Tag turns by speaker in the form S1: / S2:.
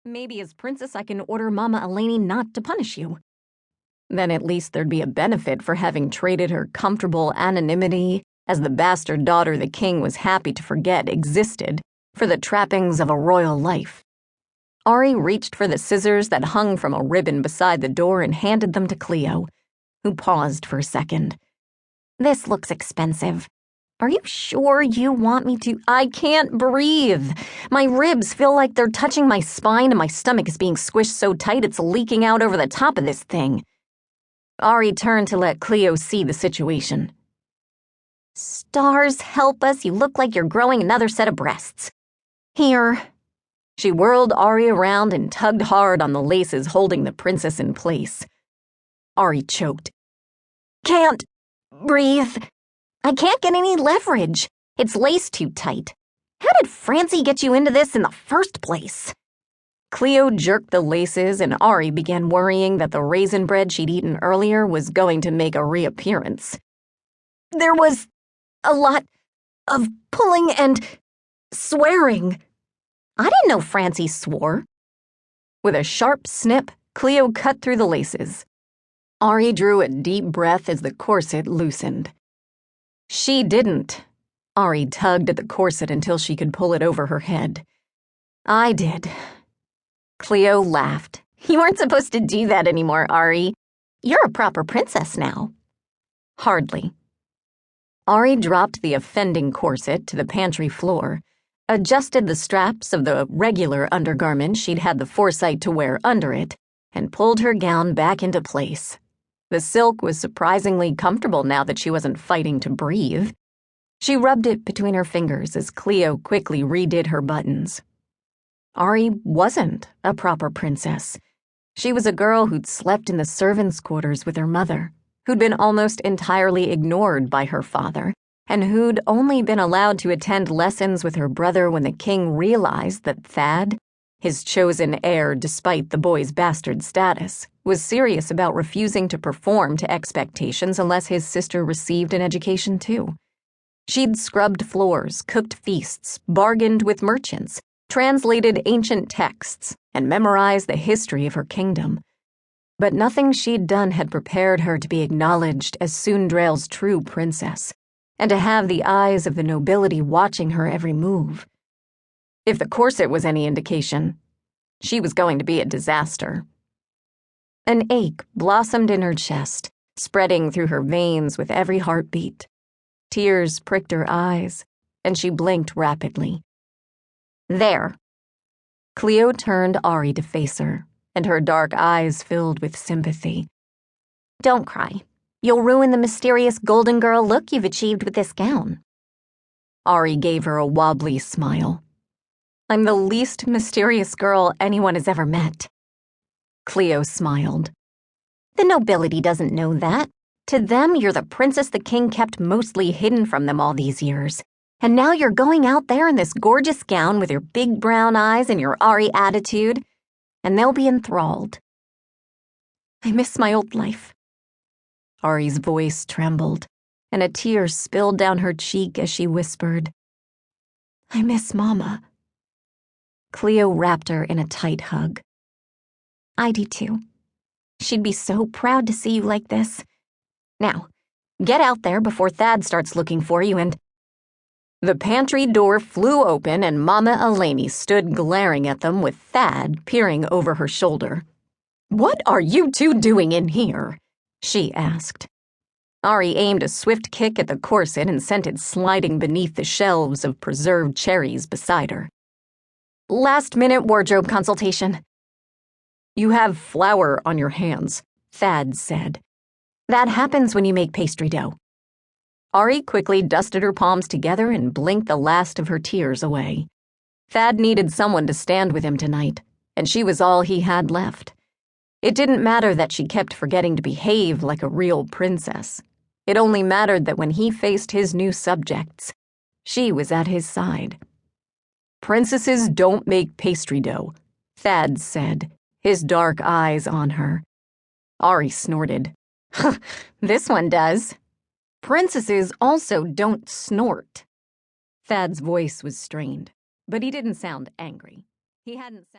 S1: Maybe as princess I can order Mama Eleni not to punish you. Then at least there'd be a benefit for having traded her comfortable anonymity as the bastard daughter the king was happy to forget existed for the trappings of a royal life. Ari reached for the scissors that hung from a ribbon beside the door and handed them to Cleo, who paused for a second.
S2: This looks expensive. Are you sure you want me to?
S1: I can't breathe. My ribs feel like they're touching my spine and my stomach is being squished so tight it's leaking out over the top of this thing. Ari turned to let Cleo see the situation.
S2: Stars help us, you look like you're growing another set of breasts. Here.
S1: She whirled Ari around and tugged hard on the laces holding the princess in place. Ari choked.
S2: Can't breathe. I can't get any leverage. It's laced too tight. How did Francie get you into this in the first place?
S1: Cleo jerked the laces and Ari began worrying that the raisin bread she'd eaten earlier was going to make a reappearance.
S2: There was a lot of pulling and swearing. I didn't know Francie swore.
S1: With a sharp snip, Cleo cut through the laces. Ari drew a deep breath as the corset loosened. She didn't. Ari tugged at the corset until she could pull it over her head. I did. Cleo laughed.
S2: You weren't supposed to do that anymore, Ari. You're a proper princess now.
S1: Hardly. Ari dropped the offending corset to the pantry floor, adjusted the straps of the regular undergarment she'd had the foresight to wear under it, and pulled her gown back into place. The silk was surprisingly comfortable now that she wasn't fighting to breathe. She rubbed it between her fingers as Cleo quickly redid her buttons. Ari wasn't a proper princess. She was a girl who'd slept in the servants' quarters with her mother, who'd been almost entirely ignored by her father, and who'd only been allowed to attend lessons with her brother when the king realized that Thad, his chosen heir despite the boy's bastard status, was serious about refusing to perform to expectations unless his sister received an education too. She'd scrubbed floors, cooked feasts, bargained with merchants, translated ancient texts, and memorized the history of her kingdom. But nothing she'd done had prepared her to be acknowledged as Súndrailles' true princess, and to have the eyes of the nobility watching her every move. If the corset was any indication, she was going to be a disaster. An ache blossomed in her chest, spreading through her veins with every heartbeat. Tears pricked her eyes, and she blinked rapidly.
S2: There.
S1: Cleo turned Ari to face her, and her dark eyes filled with sympathy.
S2: Don't cry. You'll ruin the mysterious golden girl look you've achieved with this gown.
S1: Ari gave her a wobbly smile. I'm the least mysterious girl anyone has ever met. Cleo smiled.
S2: The nobility doesn't know that. To them, you're the princess the king kept mostly hidden from them all these years. And now you're going out there in this gorgeous gown with your big brown eyes and your Ari attitude, and they'll be enthralled.
S1: I miss my old life. Ari's voice trembled, and a tear spilled down her cheek as she whispered, I miss Mama. Cleo wrapped her in a tight hug.
S2: I do too. She'd be so proud to see you like this. Now, get out there before Thad starts looking for you and...
S1: The pantry door flew open and Mama Eleni stood glaring at them with Thad peering over her shoulder. What are you two doing in here? She asked. Ari aimed a swift kick at the corset and sent it sliding beneath the shelves of preserved cherries beside her.
S2: Last-minute wardrobe consultation.
S1: You have flour on your hands, Thad said.
S2: That happens when you make pastry dough.
S1: Ari quickly dusted her palms together and blinked the last of her tears away. Thad needed someone to stand with him tonight, and she was all he had left. It didn't matter that she kept forgetting to behave like a real princess. It only mattered that when he faced his new subjects, she was at his side. Princesses don't make pastry dough, Thad said, his dark eyes on her. Ari snorted.
S2: This one does.
S1: Princesses also don't snort. Thad's voice was strained, but he didn't sound angry. He hadn't sounded